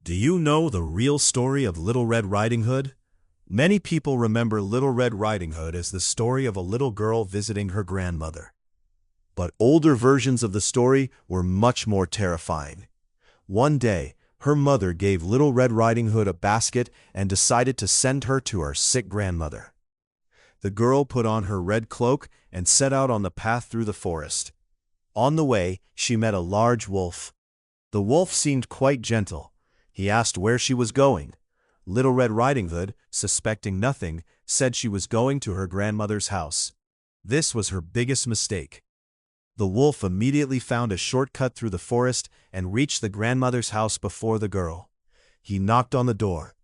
Do you know the real story of Little Red Riding Hood? Many people remember Little Red Riding Hood as the story of a little girl visiting her grandmother. But older versions of the story were much more terrifying. One day, her mother gave Little Red Riding Hood a basket and decided to send her to her sick grandmother. The girl put on her red cloak and set out on the path through the forest. On the way, she met a large wolf. The wolf seemed quite gentle. He asked where she was going. Little Red Riding Hood, suspecting nothing, said she was going to her grandmother's house. This was her biggest mistake. The wolf immediately found a shortcut through the forest and reached the grandmother's house before the girl. He knocked on the door.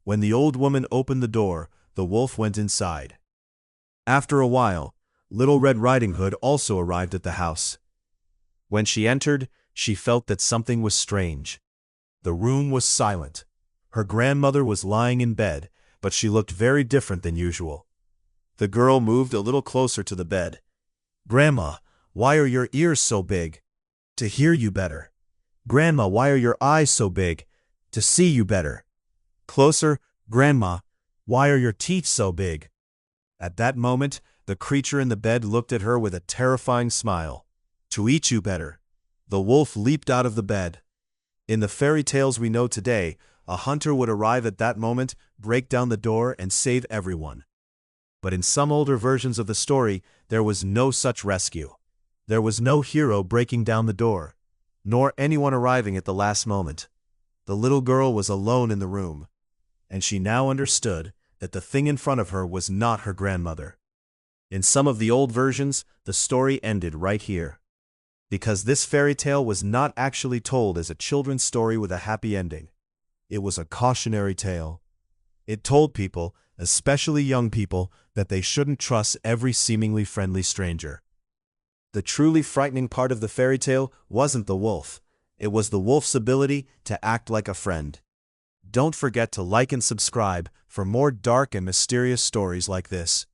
When the old woman opened the door, the wolf went inside. After a while, Little Red Riding Hood also arrived at the house. When she entered, she felt that something was strange. The room was silent. Her grandmother was lying in bed, but she looked very different than usual. The girl moved a little closer to the bed. "Grandma, why are your ears so big?" "To hear you better." "Grandma, why are your eyes so big?" "To see you better." "Closer." "Grandma, why are your teeth so big?" At that moment, the creature in the bed looked at her with a terrifying smile. "To eat you better." The wolf leaped out of the bed. In the fairy tales we know today, a hunter would arrive at that moment, break down the door, and save everyone. But in some older versions of the story, there was no such rescue. There was no hero breaking down the door, nor anyone arriving at the last moment. The little girl was alone in the room, and she now understood that the thing in front of her was not her grandmother. In some of the old versions, the story ended right here. Because this fairy tale was not actually told as a children's story with a happy ending. It was a cautionary tale. It told people, especially young people, that they shouldn't trust every seemingly friendly stranger. The truly frightening part of the fairy tale wasn't the wolf. It was the wolf's ability to act like a friend. Don't forget to like and subscribe for more dark and mysterious stories like this.